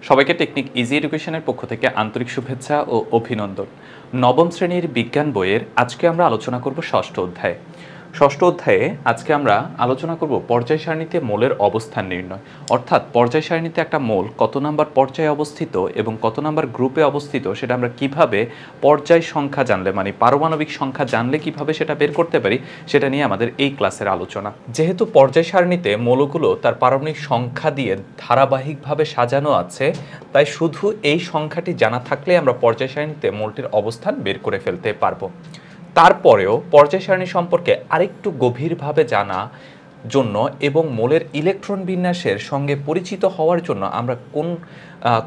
সবাইকে technique easy এডুকেশনের পক্ষ থেকে আন্তরিক শুভেচ্ছা ও অভিনন্দন। নবম শ্রেণীর বিজ্ঞান বইয়ের আজকে আমরা আলোচনা করব ষষ্ঠ অধ্যায়ে। ষষ্ঠ অধ্যায়ে আজকে আমরা আলোচনা করব পর্যায় সারণীতে মোলের অবস্থান নির্ণয়, অর্থাৎ পর্যায় সারণীতে একটা মোল কত নাম্বার পর্যায়ে অবস্থিত এবং কত নাম্বার গ্রুপে অবস্থিত সেটা আমরা কিভাবে পর্যায় সংখ্যা জানলে মানে পারমাণবিক সংখ্যা জানলে কিভাবে সেটা বের করতে পারি সেটা নিয়ে আমাদের এই ক্লাসের আলোচনা। যেহেতু পর্যায় সারণীতে মৌলগুলো তার পারমাণবিক সংখ্যা দিয়ে ধারাবাহিকভাবে সাজানো আছে, তাই শুধু এই সংখ্যাটি জানা থাকলে আমরা পর্যায় সারণীতে মোলটির অবস্থান বের করে ফেলতে পারবো। তারপরেও পর্যায় সারণী সম্পর্কে আরেকটু গভীরভাবে জানা জন্য এবং মোলের ইলেকট্রন বিন্যাসের সঙ্গে পরিচিত হওয়ার জন্য আমরা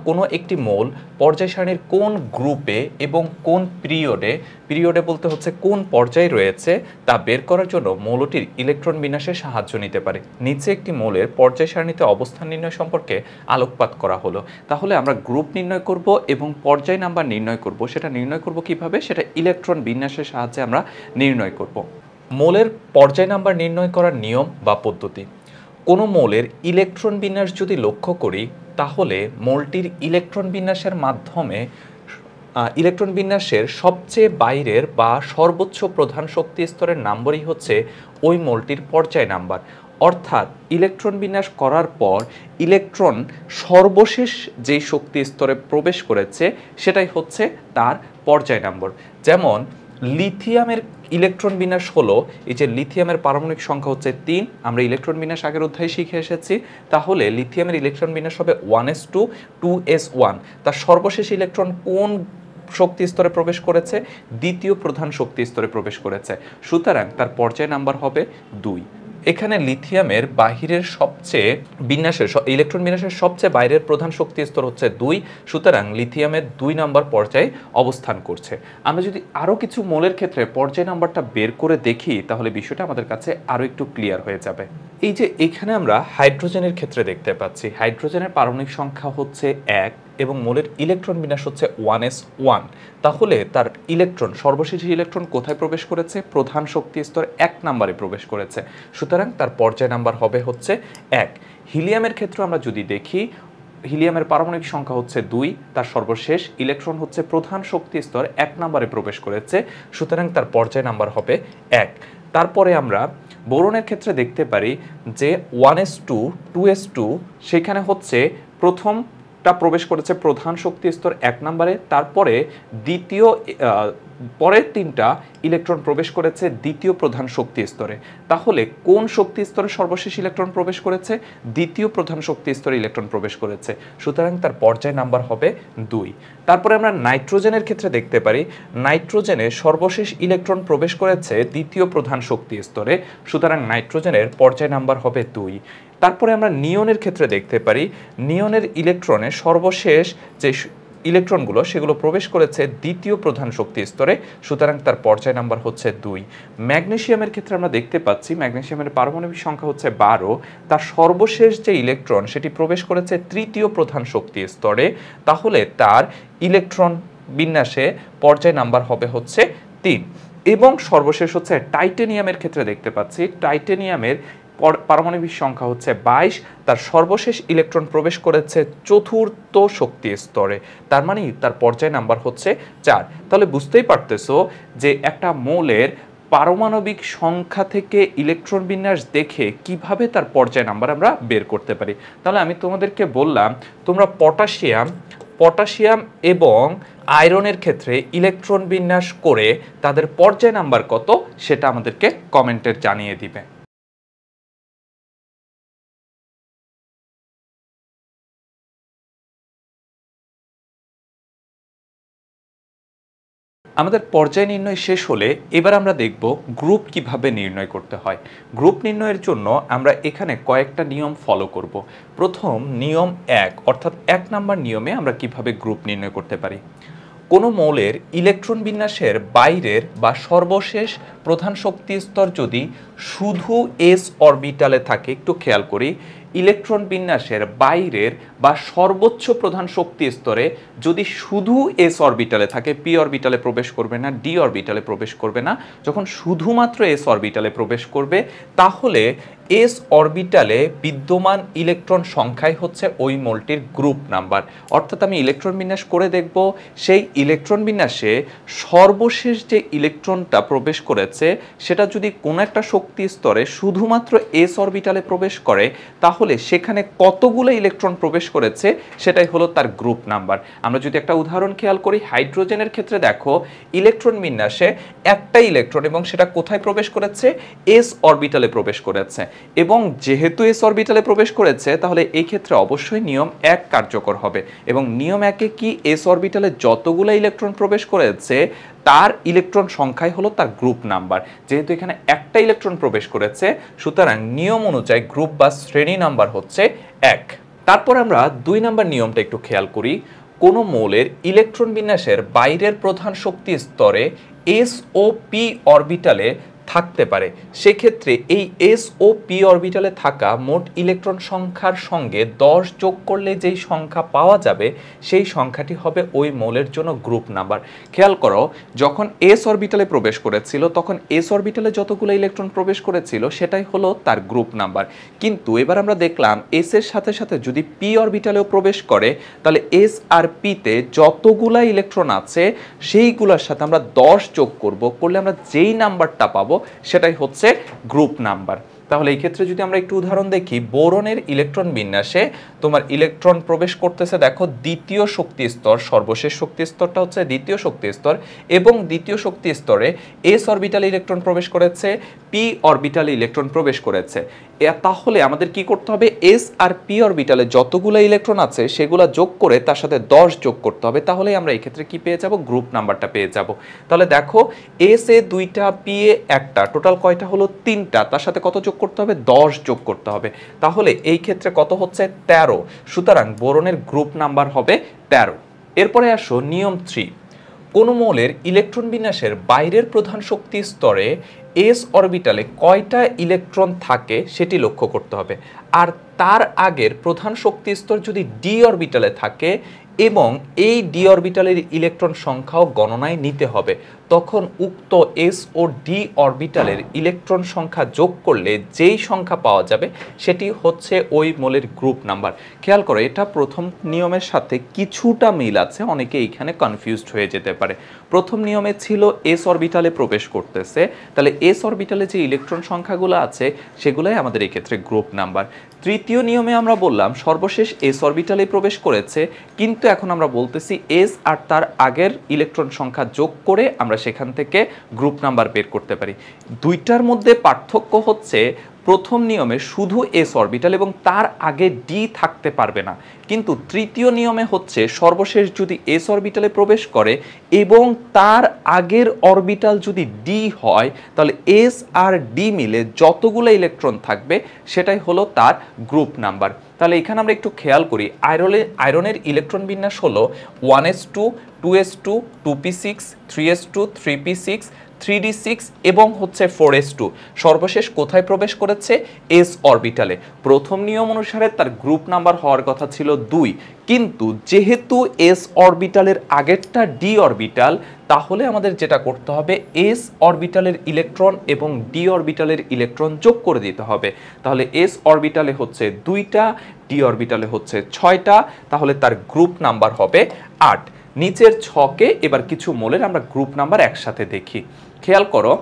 কোনো একটি মোল পর্যায় সারণীর কোন গ্রুপে এবং কোন পিরিয়ডে বলতে হচ্ছে কোন পর্যায়ে রয়েছে তা বের করার জন্য মৌলটির ইলেকট্রন বিন্যাসের সাহায্য নিতে পারে। নিচে একটি মোলের পর্যায় সারণীতে অবস্থান নির্ণয় সম্পর্কে আলোকপাত করা হলো। তাহলে আমরা গ্রুপ নির্ণয় করব এবং পর্যায় নাম্বার নির্ণয় করব। সেটা নির্ণয় করব কিভাবে? সেটা ইলেকট্রন বিন্যাসের সাহায্যে আমরা নির্ণয় করব। মোলের পর্যায় নাম্বার নির্ণয় করার নিয়ম বা পদ্ধতি। কোনো মোলের ইলেকট্রন বিন্যাস যদি লক্ষ্য করি তাহলে মোলটির ইলেকট্রন বিন্যাসের মাধ্যমে ইলেকট্রন বিন্যাসের সবচেয়ে বাইরের বা সর্বোচ্চ প্রধান শক্তি স্তরের নম্বরই হচ্ছে ওই মোলটির পর্যায় নাম্বার। অর্থাৎ ইলেকট্রন বিন্যাস করার পর ইলেকট্রন সর্বশেষ যেই শক্তি স্তরে প্রবেশ করেছে সেটাই হচ্ছে তার পর্যায় নম্বর। যেমন লিথিয়ামের ইলেকট্রন বিন্যাস হলো, এই যে লিথিয়ামের পারমাণবিক সংখ্যা হচ্ছে 3, আমরা ইলেকট্রন বিন্যাস আগের অধ্যায়ে শিখে এসেছি। তাহলে লিথিয়ামের ইলেকট্রন বিন্যাস হবে 1s2 2s1। তার সর্বশেষ ইলেকট্রন কোন শক্তি স্তরে প্রবেশ করেছে? দ্বিতীয় প্রধান শক্তি স্তরে প্রবেশ করেছে, সুতরাং তার পর্যায় নাম্বার হবে 2। এখানে লিথিয়ামের বাহিরের সবচেয়ে ইলেকট্রন বিন্যাসের সবচেয়ে বাইরের প্রধান শক্তি স্তর হচ্ছে 2, সুতরাং লিথিয়ামের 2 নম্বর পর্যায়ে অবস্থান করছে। আমরা যদি আরও কিছু মোলের ক্ষেত্রে পর্যায় নাম্বারটা বের করে দেখি তাহলে বিষয়টা আমাদের কাছে আরও একটু ক্লিয়ার হয়ে যাবে। এই যে এখানে আমরা হাইড্রোজেনের ক্ষেত্রে দেখতে পাচ্ছি হাইড্রোজেনের পারমাণবিক সংখ্যা হচ্ছে 1 এবং মোলের ইলেকট্রন বিন্যাস হচ্ছে 1s1। তাহলে তার ইলেকট্রন সর্বশেষ ইলেকট্রন কোথায় প্রবেশ করেছে? প্রধান শক্তি স্তর 1 নম্বরে প্রবেশ করেছে, সুতরাং তার পর্যায় নাম্বার হবে হচ্ছে 1। হিলিয়ামের ক্ষেত্রে আমরা যদি দেখি হিলিয়ামের পারমাণবিক সংখ্যা হচ্ছে 2, তার সর্বশেষ ইলেকট্রন হচ্ছে প্রধান শক্তি স্তর 1 নম্বরে প্রবেশ করেছে, সুতরাং তার পর্যায় নাম্বার হবে 1। তারপরে আমরা বোরনের ক্ষেত্রে দেখতে পারি যে 1s2 2s2 সেখানে হচ্ছে প্রথমটা প্রবেশ করেছে প্রধান শক্তি স্তর 1 নম্বরে, তারপরে পরের 3টা ইলেকট্রন প্রবেশ করেছে দ্বিতীয় প্রধান শক্তি স্তরে। তাহলে কোন শক্তি স্তরে সর্বশেষ ইলেকট্রন প্রবেশ করেছে? দ্বিতীয় প্রধান শক্তি স্তরে ইলেকট্রন প্রবেশ করেছে, সুতরাং তার পর্যায় নাম্বার হবে 2। তারপরে আমরা নাইট্রোজেনের ক্ষেত্রে দেখতে পারি নাইট্রোজেনের সর্বশেষ ইলেকট্রন প্রবেশ করেছে দ্বিতীয় প্রধান শক্তি স্তরে, সুতরাং নাইট্রোজেনের পর্যায় নাম্বার হবে 2। তারপরে আমরা নিয়নের ক্ষেত্রে দেখতে পারি নিয়নের ইলেকট্রনের সর্বশেষ যে ইলেকট্রনগুলো সেগুলো প্রবেশ করেছে দ্বিতীয় প্রধান শক্তি স্তরে, সুতরাং তার পর্যায় নাম্বার হচ্ছে 2। ম্যাগনেসিয়ামের ক্ষেত্রে আমরা দেখতে পাচ্ছি ম্যাগনেসিয়ামের পারমাণবিক সংখ্যা হচ্ছে 12, তার সর্বশেষ যে ইলেকট্রন সেটি প্রবেশ করেছে তৃতীয় প্রধান শক্তি স্তরে, তাহলে তার ইলেকট্রন বিন্যাসে পর্যায় নাম্বার হবে হচ্ছে 3। এবং সর্বশেষ হচ্ছে টাইটেনিয়ামের ক্ষেত্রে দেখতে পাচ্ছি টাইটেনিয়ামের পারমাণবিক সংখ্যা হচ্ছে 22, তার সর্বশেষ ইলেকট্রন প্রবেশ করেছে চতুর্থ শক্তি স্তরে, তার মানে তার পর্যায় নাম্বার হচ্ছে 4। তাহলে বুঝতেই পারতেছো যে একটা মৌলের পারমাণবিক সংখ্যা থেকে ইলেকট্রন বিন্যাস দেখে কিভাবে তার পর্যায় নাম্বার আমরা বের করতে পারি। তাহলে আমি তোমাদেরকে বললাম তোমরা পটাশিয়াম এবং আয়রনের ক্ষেত্রে ইলেকট্রন বিন্যাস করে তাদের পর্যায় নাম্বার কত সেটা আমাদেরকে কমেন্টে জানিয়ে দিবে। আমাদের পর্যায় নির্ণয় শেষ হলে এবার আমরা দেখব গ্রুপ কিভাবে নির্ণয় করতে হয়। গ্রুপ নির্ণয়ের জন্য আমরা এখানে কয়েকটা নিয়ম ফলো করব। প্রথম নিয়ম 1, অর্থাৎ 1 নম্বর নিয়মে আমরা কিভাবে গ্রুপ নির্ণয় করতে পারি। কোনো মৌলের ইলেকট্রন বিন্যাসের বাইরের বা সর্বশেষ প্রধান শক্তি স্তর যদি শুধু s অরবিটালে থাকে, একটু খেয়াল করি, ইলেকট্রন বিন্যাসের বাইরের বা সর্বোচ্চ প্রধান শক্তি স্তরে যদি শুধু s অরবিটালে থাকে, p অরবিটালে প্রবেশ করবে না, d অরবিটালে প্রবেশ করবে না, যখন শুধুমাত্র s অরবিটালে প্রবেশ করবে তাহলে এস অরবিটালে বিদ্যমান ইলেকট্রন সংখ্যাই হচ্ছে ওই মোলটির গ্রুপ নাম্বার। অর্থাৎ আমি ইলেকট্রন বিন্যাস করে দেখব সেই ইলেকট্রন বিন্যাসে সর্বশেষ যে ইলেকট্রনটা প্রবেশ করেছে সেটা যদি কোনো একটা শক্তি স্তরে শুধুমাত্র এস অরবিটালে প্রবেশ করে তাহলে সেখানে কতগুলো ইলেকট্রন প্রবেশ করেছে সেটাই হলো তার গ্রুপ নাম্বার। আমরা যদি একটা উদাহরণ খেয়াল করি, হাইড্রোজেনের ক্ষেত্রে দেখো ইলেকট্রন বিন্যাসে একটা ইলেকট্রন এবং সেটা কোথায় প্রবেশ করেছে? এস অরবিটালে প্রবেশ করেছে। এবং যেহেতু এস অরবিটালে প্রবেশ করেছে তাহলে এই ক্ষেত্রে অবশ্যই নিয়ম 1 কার্যকর হবে এবং নিয়ম 1-এ কি এস অরবিটালে যতগুলো ইলেকট্রন প্রবেশ করেছে তার ইলেকট্রন সংখ্যাই হলো তার গ্রুপ নাম্বার। যেহেতু এখানে একটা ইলেকট্রন প্রবেশ করেছে সুতরাং নিয়ম অনুযায়ী গ্রুপ বা শ্রেণী নাম্বার হচ্ছে 1। তারপর আমরা 2 নাম্বার নিয়মটা একটু খেয়াল করি। কোনো মৌলের ইলেকট্রন বিন্যাসের বাইরের প্রধান শক্তি স্তরে এস ও পি অরবিটালে থাকতে পারে, সেক্ষেত্রে এই এস ও পি অরবিটালে থাকা মোট ইলেকট্রন সংখ্যার সঙ্গে 10 যোগ করলে যেই সংখ্যা পাওয়া যাবে সেই সংখ্যাটি হবে ওই মৌলের জন্য গ্রুপ নাম্বার। খেয়াল করো, যখন এস অরবিটালে প্রবেশ করেছিল তখন এস অরবিটালে যতগুলো ইলেকট্রন প্রবেশ করেছিল সেটাই হলো তার গ্রুপ নাম্বার। কিন্তু এবার আমরা দেখলাম এস এর সাথে সাথে যদি পি অরবিটালেও প্রবেশ করে তাহলে এস আর পিতে যতগুলা ইলেকট্রন আছে সেইগুলোর সাথে আমরা 10 যোগ করলে আমরা যেই নাম্বারটা পাবো সেটাই হচ্ছে গ্রুপ নাম্বার। তাহলে এই ক্ষেত্রে যদি আমরা একটু উদাহরণ দেখি, বোরনের ইলেকট্রন বিন্যাসে তোমার ইলেকট্রন প্রবেশ করতেছে দেখো দ্বিতীয় শক্তি স্তর, সর্বশেষ শক্তি স্তরটা হচ্ছে দ্বিতীয় শক্তি স্তর এবং দ্বিতীয় শক্তি স্তরে এস অরবিটালে ইলেকট্রন প্রবেশ করেছে, পি অরবিটালে ইলেকট্রন প্রবেশ করেছে। তাহলে আমাদের কি করতে হবে? এস আর পি অরবিটালে যতগুলো ইলেকট্রন আছে সেগুলো যোগ করে তার সাথে 10 যোগ করতে হবে, তাহলেই আমরা এই ক্ষেত্রে কি পেয়ে যাব? গ্রুপ নাম্বারটা পেয়ে যাব। তাহলে দেখো এস এ 2টা, পি এ 1টা, টোটাল কয়টা হলো? 3টা, তার সাথে কত যোগ করতে হবে? 10 যোগ করতে হবে। তাহলে এই ক্ষেত্রে কত হচ্ছে? 13। সুতরাং বোরনের গ্রুপ নাম্বার হবে 13। এরপরে আসো নিয়ম 3। কোন মৌলের ইলেকট্রন বিন্যাসের বাইরের প্রধান শক্তি স্তরে এস অরবিটালে কয়টা ইলেকট্রন থাকে সেটি লক্ষ্য করতে হবে। আর তার আগের প্রধান শক্তি স্তর যদি ডি অরবিটালে থাকে এবং এই ডি অরবিটালের ইলেকট্রন সংখ্যাও গণনায় নিতে হবে, তখন উক্ত এস ও ডি অরবিটালের ইলেকট্রন সংখ্যা যোগ করলে যেই সংখ্যা পাওয়া যাবে সেটি হচ্ছে ওই মৌলের গ্রুপ নাম্বার। খেয়াল করো, এটা প্রথম নিয়মের সাথে কিছুটা মিল আছে, অনেকে এইখানে কনফিউজড হয়ে যেতে পারে। প্রথম নিয়মে ছিল এস অরবিটালে প্রবেশ করতেছে, তাহলে এস অরবিটালে যে ইলেকট্রন সংখ্যাগুলো আছে সেগুলাই আমাদের এই ক্ষেত্রে গ্রুপ নাম্বার। তৃতীয় নিয়মে আমরা বললাম সর্বশেষ এস অরবিটালে প্রবেশ করেছে, কিন্তু এখন আমরা বলতেছি এস আর তার আগের ইলেকট্রন সংখ্যা যোগ করে আমরা সেখান থেকে গ্রুপ নাম্বার বের করতে পারি। দুইটার মধ্যে পার্থক্য হচ্ছে প্রথম নিয়মে শুধু এস অরবিটাল এবং তার আগে ডি থাকতে পারবে না, কিন্তু তৃতীয় নিয়মে হচ্ছে সর্বশেষ যদি এস অরবিটালে প্রবেশ করে এবং তার আগের অরবিটাল যদি ডি হয় তাহলে এস আর ডি মিলে যতগুলো ইলেকট্রন থাকবে সেটাই হলো তার গ্রুপ নাম্বার। তাহলে এখানে আমরা একটু খেয়াল করি, আয়রনের ইলেকট্রন বিন্যাস হলো 1s2, 2s2, 2p6, 3s2, 3p6, 3d6 এবং হচ্ছে 4s2। সর্বশেষ কোথায় প্রবেশ করেছে? এস অরবিটালে। প্রথম নিয়ম অনুসারে তার গ্রুপ নাম্বার হওয়ার কথা ছিল 2, কিন্তু যেহেতু এস অরবিটালের আগেরটা ডি অরবিটাল তাহলে আমাদের যেটা করতে হবে এস অরবিটালের ইলেকট্রন এবং ডি অরবিটালের ইলেকট্রন যোগ করে দিতে হবে। তাহলে এস অরবিটালে হচ্ছে 2টা, ডি অরবিটালে হচ্ছে 6টা, তাহলে তার গ্রুপ নাম্বার হবে 8। নিচের ছকে এবার কিছু মৌলের আমরা গ্রুপ নাম্বার একসাথে দেখি। খেয়াল করো,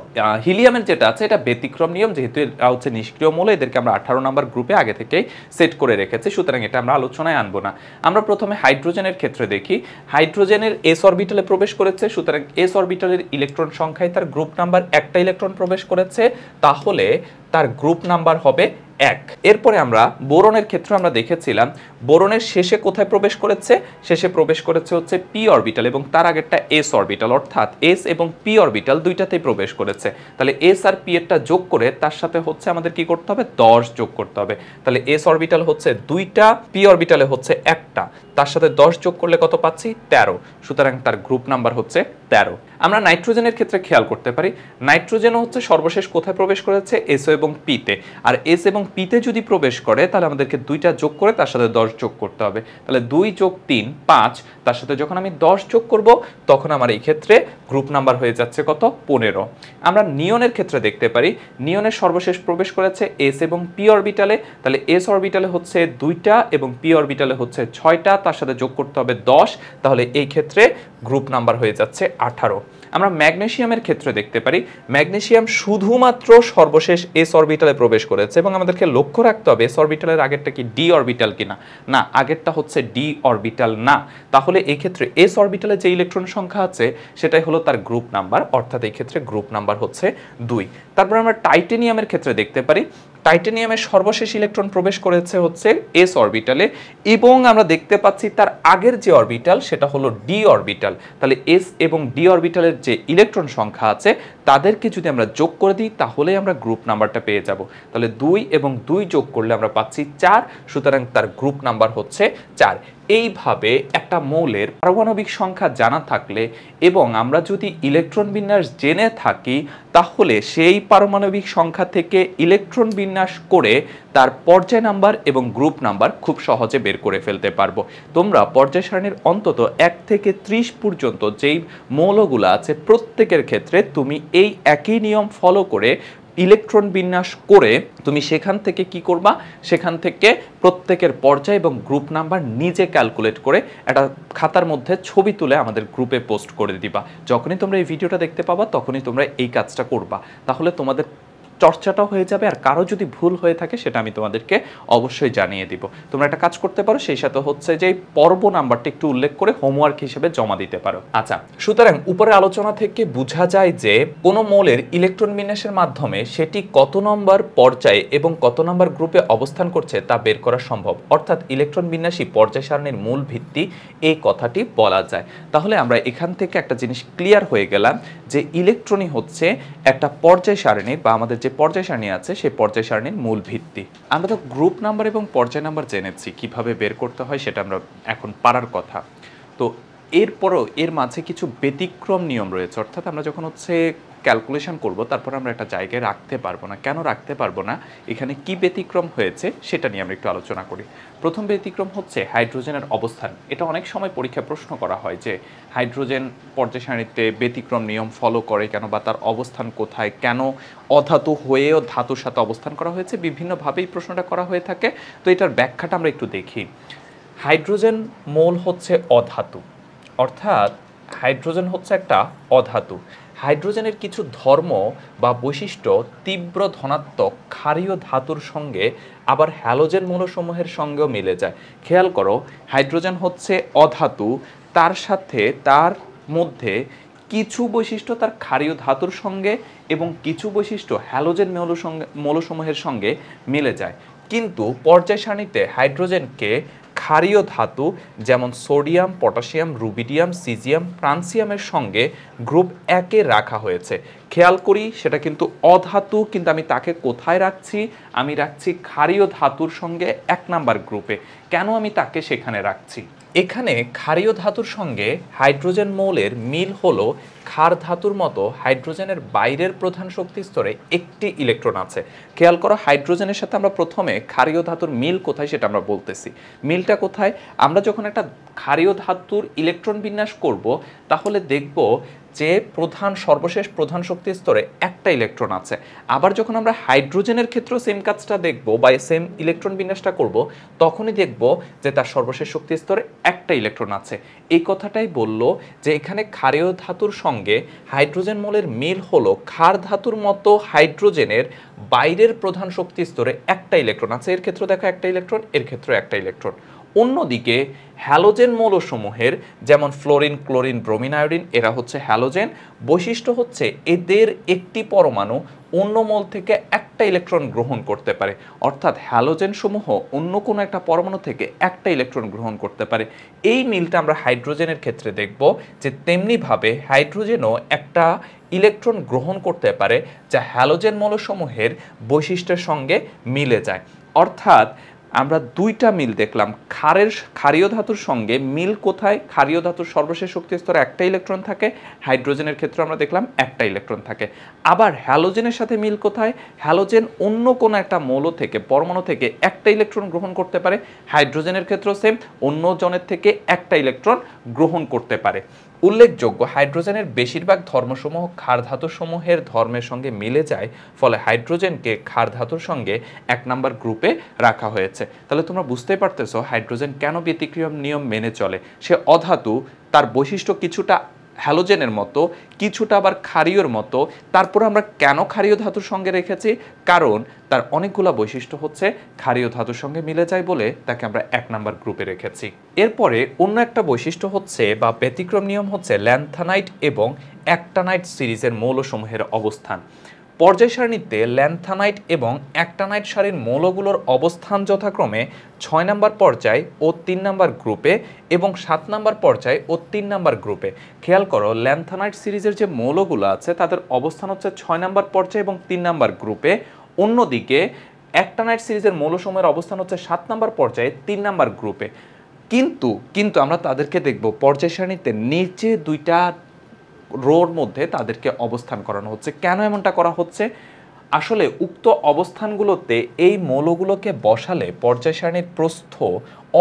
হিলিয়ামের যেটা আছে এটা ব্যতিক্রম নিয়ম, যেহেতু এটা হচ্ছে নিষ্ক্রিয় মৌল, এদেরকে আমরা 18 নম্বর গ্রুপে আগে থেকেই সেট করে রেখেছি, সুতরাং এটা আমরা আলোচনায় আনবো না। আমরা প্রথমে হাইড্রোজেনের ক্ষেত্রে দেখি। হাইড্রোজেনের এস অরবিটালে প্রবেশ করেছে, সুতরাং এস অরবিটালের ইলেকট্রন সংখ্যায় তার গ্রুপ নাম্বার, একটা ইলেকট্রন প্রবেশ করেছে, তাহলে তার গ্রুপ নাম্বার হবে 1। এরপরে আমরা বোরনের ক্ষেত্রে আমরা দেখেছিলাম বোরনের শেষে কোথায় প্রবেশ করেছে? শেষে প্রবেশ করেছে হচ্ছে পি অরবিটাল এবং তার আগেরটা এস অরবিটাল, অর্থাৎ এস এবং পি অরবিটাল দুইটাতেই প্রবেশ করেছে। তাহলে এস আর পি এরটা যোগ করে তার সাথে হচ্ছে আমাদের কি করতে হবে? 10 যোগ করতে হবে। তাহলে এস অরবিটাল হচ্ছে 2টা, পি অরবিটালে হচ্ছে 1টা, তার সাথে 10 যোগ করলে কত পাচ্ছি? 13। সুতরাং তার গ্রুপ নাম্বার হচ্ছে 13। আমরা নাইট্রোজেনের ক্ষেত্রে খেয়াল করতে পারি, নাইট্রোজেনও হচ্ছে সর্বশেষ কোথায় প্রবেশ করেছে? এস এবং পিতে। আর এস এবং পিতে যদি প্রবেশ করে তাহলে আমাদেরকে 2টা যোগ করে তার সাথে 10 যোগ করতে হবে। তাহলে 2 যোগ 3 5, তার সাথে যখন আমি 10 যোগ করব তখন আমার এই ক্ষেত্রে গ্রুপ নাম্বার হয়ে যাচ্ছে কত? 15। আমরা নিয়নের ক্ষেত্রে দেখতে পারি নিয়নের সর্বশেষ প্রবেশ করেছে এস এবং পি অরবিটালে, তাহলে এস অরবিটালে হচ্ছে 2টা এবং পি অরবিটালে হচ্ছে 6টা, তার সাথে যোগ করতে হবে 10, তাহলে এই ক্ষেত্রে গ্রুপ নাম্বার হয়ে যাচ্ছে 18। আমরা ম্যাগনেসিয়ামের ক্ষেত্রে দেখতে পারি ম্যাগনেসিয়াম শুধুমাত্র সর্বশেষ এস অরবিটালে প্রবেশ করেছে এবং আমাদেরকে লক্ষ্য রাখতে হবে এস অরবিটালের আগেরটা কি ডি অরবিটাল কিনা, না আগেরটা হচ্ছে ডি অরবিটাল না, তাহলে এই ক্ষেত্রে এস অরবিটালে যে ইলেকট্রন সংখ্যা আছে সেটাই হলো তার গ্রুপ নাম্বার, অর্থাৎ এই ক্ষেত্রে গ্রুপ নাম্বার হচ্ছে 2। তারপর আমরা টাইটেনিয়ামের ক্ষেত্রে দেখতে পারি টাইটেনিয়ামের সর্বশেষ ইলেকট্রন প্রবেশ করেছে হচ্ছে এস অরবিটালে এবং আমরা দেখতে পাচ্ছি তার আগের যে অরবিটাল সেটা হলো ডি অরবিটাল, তাহলে এস এবং ডি অরবিটালের যে ইলেকট্রন সংখ্যা আছে তাদেরকে যদি আমরা যোগ করে দিই তাহলে আমরা গ্রুপ নাম্বারটা পেয়ে যাব, তাহলে 2 এবং 2 যোগ করলে আমরা পাচ্ছি 4, সুতরাং তার গ্রুপ নাম্বার হচ্ছে 4। এইভাবে একটা মৌলের পারমাণবিক সংখ্যা জানা থাকলে এবং আমরা যদি ইলেকট্রন বিন্যাস জেনে থাকি তাহলে সেই পারমাণবিক সংখ্যা থেকে ইলেকট্রন বিন্যাস করে তার পর্যায় নাম্বার এবং গ্রুপ নাম্বার খুব সহজে বের করে ফেলতে পারবো। তোমরা পর্যায় সারণীর অন্তত 1 থেকে 30 পর্যন্ত যেই মৌলগুলো আছে প্রত্যেকের ক্ষেত্রে তুমি এই একই নিয়ম ফলো করে ইলেকট্রন বিন্যাস করে তুমি সেখান থেকে কি করবা, সেখান থেকে প্রত্যেকের পর্যায় এবং গ্রুপ নাম্বার নিজে ক্যালকুলেট করে একটা খাতার মধ্যে ছবি তুলে আমাদের গ্রুপে পোস্ট করে দিবা। যখনই তোমরা এই ভিডিওটা দেখতে পাবা তখনই তোমরা এই কাজটা করবা, তাহলে তোমাদের চর্চাটাও হয়ে যাবে আর কারো যদি ভুল হয়ে থাকে সেটা আমি তোমাদেরকে অবশ্যই জানিয়ে দিব। তোমরা একটা কাজ করতে পারো, সেই সাথে হচ্ছে যে পর্ব নাম্বারটা একটু উল্লেখ করে হোমওয়ার্ক হিসেবে জমা দিতে পারো। আচ্ছা, সুতরাং উপরে আলোচনা থেকে বোঝা যায় যে কোনো মৌলের ইলেকট্রন বিন্যাসের মাধ্যমে সেটি কত নম্বর পর্যায়ে এবং কত নম্বর গ্রুপে অবস্থান করছে তা বের করা সম্ভব, অর্থাৎ ইলেকট্রন বিন্যাসই পর্যায় সারণীর মূল ভিত্তি এই কথাটি বলা যায়। তাহলে আমরা এখান থেকে একটা জিনিস ক্লিয়ার হয়ে গেলাম যে ইলেকট্রনই হচ্ছে একটা পর্যায় সারণীর বা আমাদের যে পর্যায় সারণী আছে সেই পর্যায় সারণীর মূল ভিত্তি। আমরা তো গ্রুপ নাম্বার এবং পর্যায় নাম্বার জেনেছি, কিভাবে বের করতে হয় সেটা আমরা এখন পারার কথা। তো এরপরও এর মাঝে কিছু ব্যতিক্রম নিয়ম রয়েছে, অর্থাৎ আমরা যখন হচ্ছে ক্যালকুলেশন করব তারপর আমরা একটা জায়গায় রাখতে পারবো না। কেন রাখতে পারবো না, এখানে কি ব্যতিক্রম হয়েছে সেটা নিয়ে আমরা একটু আলোচনা করি। প্রথম ব্যতিক্রম হচ্ছে হাইড্রোজেনের অবস্থান। এটা অনেক সময় পরীক্ষায় প্রশ্ন করা হয় যে হাইড্রোজেন পর্যায় সারণীতে ব্যতিক্রম নিয়ম ফলো করে কেন, বা তার অবস্থান কোথায়, কেন অধাতু হয়েও ধাতুর সাথে অবস্থান করা হয়েছে, বিভিন্নভাবেই প্রশ্নটা করা হয়ে থাকে। তো এটার ব্যাখ্যাটা আমরা একটু দেখি। হাইড্রোজেন মৌল হচ্ছে অধাতু, অর্থাৎ হাইড্রোজেন হচ্ছে একটা অধাতু। হাইড্রোজেনের কিছু ধর্ম বা বৈশিষ্ট্য তীব্র ধনাত্মক ক্ষারীয় ধাতুর সঙ্গে আবার হ্যালোজেন মৌলসমূহের সঙ্গেও মিলে যায়। খেয়াল করো, হাইড্রোজেন হচ্ছে অধাতু, তার সাথে তার মধ্যে কিছু বৈশিষ্ট্য তার ক্ষারীয় ধাতুর সঙ্গে এবং কিছু বৈশিষ্ট্য হ্যালোজেন মৌলসমূহের সঙ্গে মিলে যায়। কিন্তু পর্যায় সারণীতে হাইড্রোজেনকে ক্ষারীয় ধাতু যেমন সোডিয়াম, পটাশিয়াম, রুবিডিয়াম, সিজিয়াম, ফ্রান্সিয়ামের সঙ্গে গ্রুপ 1-এ রাখা হয়েছে। খেয়াল করি সেটা কিন্তু অধাতু, কিন্তু আমি তাকে কোথায় রাখছি, আমি রাখছি ক্ষারীয় ধাতুর সঙ্গে 1 নাম্বার গ্রুপে। কেন আমি তাকে সেখানে রাখছি? এখানে ক্ষারীয় ধাতুর সঙ্গে হাইড্রোজেন মৌলের মিল হলো ক্ষার ধাতুর মতো হাইড্রোজেনের বাইরের প্রধান শক্তি স্তরে একটি ইলেকট্রন আছে। খেয়াল করো, হাইড্রোজেনের সাথে আমরা প্রথমে ক্ষারীয় ধাতুর মিল কোথায় সেটা আমরা বলতেছি। মিলটা কোথায়? আমরা যখন একটা ক্ষারীয় ধাতুর ইলেকট্রন বিন্যাস করব তাহলে দেখব যে সর্বশেষ প্রধান শক্তি স্তরে একটা ইলেকট্রন আছে। আবার যখন আমরা হাইড্রোজেনের ক্ষেত্রেও সেম কাজটা দেখব বা সেম ইলেকট্রন বিন্যাসটা করব তখনই দেখব যে তার সর্বশেষ শক্তি স্তরে একটা ইলেকট্রন আছে। এই কথাটাই বলল যে এখানে ক্ষারীয় ধাতুর সঙ্গে হাইড্রোজেন মৌলের মিল হলো ক্ষার ধাতুর মতো হাইড্রোজেনের বাইরের প্রধান শক্তি স্তরে একটা ইলেকট্রন আছে। এর ক্ষেত্রে দেখো একটা ইলেকট্রন, এর ক্ষেত্রে একটা ইলেকট্রন। অন্যদিকে হ্যালোজেন মৌলসমূহের যেমন ফ্লোরিন, ক্লোরিন, ব্রোমিন, আয়োডিন, এরা হচ্ছে হ্যালোজেন। বৈশিষ্ট্য হচ্ছে এদের একটি পরমাণু অন্য মৌল থেকে একটা ইলেকট্রন গ্রহণ করতে পারে, অর্থাৎ হ্যালোজেন সমূহ অন্য কোনো একটা পরমাণু থেকে একটা ইলেকট্রন গ্রহণ করতে পারে। এই মিলটা আমরা হাইড্রোজেনের ক্ষেত্রে দেখব যে তেমনিভাবে হাইড্রোজেনও একটা ইলেকট্রন গ্রহণ করতে পারে যা হ্যালোজেন মৌলসমূহের বৈশিষ্ট্যের সঙ্গে মিলে যায়। অর্থাৎ আমরা দুইটা মিল দেখলাম। ক্ষারীয় ধাতুর সঙ্গে মিল কোথায়? ক্ষারীয় ধাতুর সর্বশেষ শক্তি স্তরে একটা ইলেকট্রন থাকে, হাইড্রোজেনের ক্ষেত্রে আমরা দেখলাম একটা ইলেকট্রন থাকে। আবার হ্যালোজেনের সাথে মিল কোথায়? হ্যালোজেন অন্য কোনো একটা মৌল থেকে, পরমাণু থেকে একটা ইলেকট্রন গ্রহণ করতে পারে, হাইড্রোজেনের ক্ষেত্রেও সেম, অন্য জনের থেকে একটা ইলেকট্রন গ্রহণ করতে পারে। উল্লেখযোগ্য, হাইড্রোজেনের বেশিরভাগ ধর্মসমূহ ক্ষার ধাতুসমূহের ধর্মের সঙ্গে মিলে যায়, ফলে হাইড্রোজেনকে ক্ষার ধাতুর সঙ্গে 1 নাম্বার গ্রুপে রাখা হয়েছে। তাহলে তোমরা বুঝতেই পারতেছো হাইড্রোজেন কেন ব্যতিক্রম নিয়ম মেনে চলে। সে অধাতু, তার বৈশিষ্ট্য কিছুটা হ্যালোজেনের মতো, কিছুটা আবার ক্ষারীয়র মতো। তারপর আমরা কেন ক্ষারীয় ধাতুর সঙ্গে রেখেছি? কারণ তার অনেকগুলো বৈশিষ্ট্য হচ্ছে ক্ষারীয় ধাতুর সঙ্গে মিলে যায় বলে তাকে আমরা 1 নাম্বার গ্রুপে রেখেছি। এরপরে অন্য একটা বৈশিষ্ট্য হচ্ছে বা ব্যতিক্রম নিয়ম হচ্ছে ল্যান্থানাইট এবং অ্যাক্টানাইট সিরিজের মৌলসমূহের অবস্থান। পর্যায় সারণীতে ল্যান্থানাইট এবং অ্যাক্টানাইট সারির মৌলগুলোর অবস্থান যথাক্রমে 6 নাম্বার পর্যায় ও 3 নাম্বার গ্রুপে এবং 7 নাম্বার পর্যায় ও 3 নাম্বার গ্রুপে। খেয়াল করো, ল্যান্থানাইট সিরিজের যে মৌলগুলো আছে তাদের অবস্থান হচ্ছে 6 নাম্বার পর্যায় এবং 3 নাম্বার গ্রুপে। অন্যদিকে অ্যাক্টানাইট সিরিজের মৌলসমূহের অবস্থান হচ্ছে 7 নাম্বার পর্যায়ে 3 নাম্বার গ্রুপে। কিন্তু আমরা তাদেরকে দেখব পর্যায় সারণীতে নিচে দুইটা রোর মধ্যে তাদেরকে অবস্থান করানো হচ্ছে। কেন এমনটা করা হচ্ছে? আসলে উক্ত অবস্থানগুলোতে এই মৌলগুলোকে বসালে পর্যায় সারণীর প্রস্থ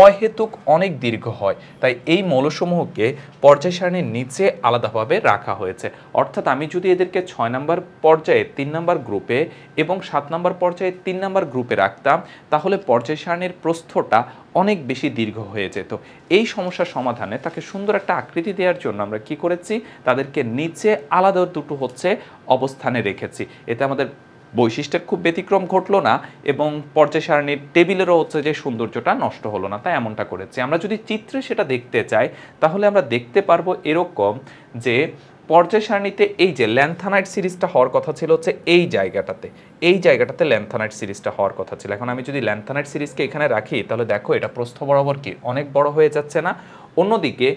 অহেতুক অনেক দীর্ঘ হয়, তাই এই মৌলসমূহকে পর্যায় সারণীর নিচে আলাদাভাবে রাখা হয়েছে। অর্থাৎ আমি যদি এদেরকে 6 নাম্বার পর্যায়ে 3 নাম্বার গ্রুপে এবং 7 নাম্বার পর্যায়ে 3 নাম্বার গ্রুপে রাখতাম, তাহলে পর্যায় সারণীর প্রস্থটা অনেক বেশি দীর্ঘ হয়ে যেত। এই সমস্যার সমাধানে তাকে সুন্দর একটা আকৃতি দেওয়ার জন্য আমরা কি করেছি, তাদেরকে নিচে আলাদা দুটো হচ্ছে অবস্থানে রেখেছি। এতে আমাদের বৈশিষ্ট্যের খুব ব্যতিক্রম ঘটলো না এবং পর্যায় সারণীর টেবিলেরও হচ্ছে যে সৌন্দর্যটা নষ্ট হলো না, তাই এমনটা করেছি। আমরা যদি চিত্রে সেটা দেখতে চাই তাহলে আমরা দেখতে পারবো এরকম যে পর্যায় সারণীতে এই যে ল্যান্থানাইট সিরিজটা হওয়ার কথা ছিল হচ্ছে এই জায়গাটাতে ল্যান্থানাইট সিরিজটা হওয়ার কথা ছিল। এখন আমি যদি ল্যান্থানাইট সিরিজকে এখানে রাখি তাহলে দেখো এটা প্রস্থ বরাবর কি অনেক বড় হয়ে যাচ্ছে না। অন্যদিকে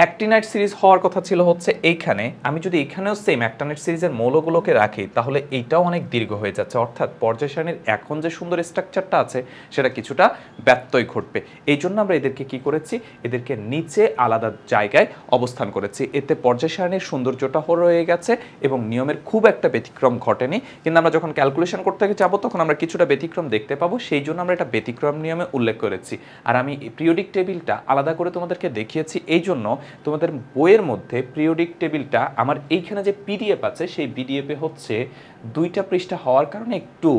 অ্যাক্টিনাইট সিরিজ হওয়ার কথা ছিল হচ্ছে এইখানে, আমি যদি এখানেও সেম অ্যাক্টানাইট সিরিজের মৌলগুলোকে রাখি তাহলে এইটাও অনেক দীর্ঘ হয়ে যাচ্ছে। অর্থাৎ পর্যায় সারণীর এখন যে সুন্দর স্ট্রাকচারটা আছে সেটা কিছুটা ব্যত্যয় ঘটবে। এই জন্য আমরা এদেরকে কি করেছি, এদেরকে নিচে আলাদা জায়গায় অবস্থান করেছি। এতে পর্যায় সারণীর সৌন্দর্যটা রয়ে গেছে এবং নিয়মের খুব একটা ব্যতিক্রম ঘটেনি। কিন্তু আমরা যখন ক্যালকুলেশন করতে যাবো তখন আমরা কিছুটা ব্যতিক্রম দেখতে পাবো, সেই জন্য আমরা এটা ব্যতিক্রম নিয়মে উল্লেখ করেছি। আর আমি পিরিয়ডিক টেবিলটা আলাদা করে তোমাদেরকে দেখিয়েছি এই জন্য তোমাদের বইয়ের মধ্যে পিরিয়ডিক টেবিলটা আমার এইখানে যে পিডিএফ আছে সেই পিডিএফে হচ্ছে 2টা পৃষ্ঠা হওয়ার কারণে একটু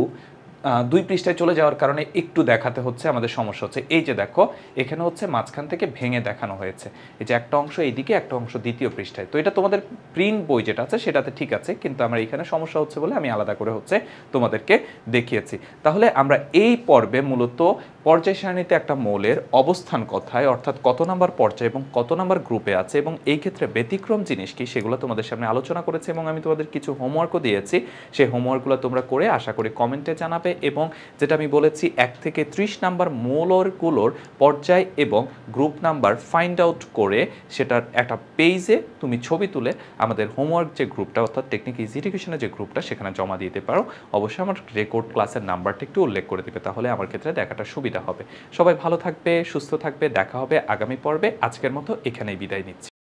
2 পৃষ্ঠায় চলে যাওয়ার কারণে একটু দেখাতে হচ্ছে, আমাদের সমস্যা হচ্ছে। এই যে দেখো এখানে হচ্ছে মাঝখান থেকে ভেঙে দেখানো হয়েছে, এই যে একটা অংশ এইদিকে একটা অংশ দ্বিতীয় পৃষ্ঠায়। তো এটা তোমাদের প্রিন্ট বই যেটা আছে সেটাতে ঠিক আছে, কিন্তু আমার এখানে সমস্যা হচ্ছে বলে আমি আলাদা করে হচ্ছে তোমাদেরকে দেখিয়েছি। তাহলে আমরা এই পর্বে মূলত পর্যায় সারণীতে একটা মৌলের অবস্থান কোথায়, অর্থাৎ কত নাম্বার পর্যায়ে এবং কত নাম্বার গ্রুপে আছে এবং এই ক্ষেত্রে ব্যতিক্রম জিনিস কি সেগুলো তোমাদের সামনে আলোচনা করেছি এবং আমি তোমাদের কিছু হোমওয়ার্কও দিয়েছি। সেই হোমওয়ার্কগুলো তোমরা করে আশা করি কমেন্টে জানাবে এবং যেটা আমি বলেছি 1 থেকে 30 নাম্বার মৌলগুলোর পর্যায় এবং গ্রুপ নাম্বার ফাইন্ড আউট করে সেটার একটা পেজে তুমি ছবি তুলে আমাদের হোমওয়ার্ক যে গ্রুপটা অর্থাৎ টেকনিক ইজি এডুকেশনের যে গ্রুপটা সেখানে জমা দিতে পারো। অবশ্যই আমার রেকর্ড ক্লাসের নাম্বারটা একটু উল্লেখ করে দেবে, তাহলে আমার ক্ষেত্রে দেখাটা সুবিধা হবে। সবাই ভালো থাকবে, সুস্থ থাকবে, দেখা হবে আগামী পর্বে। আজকের মতো এখানেই বিদায় নিচ্ছি।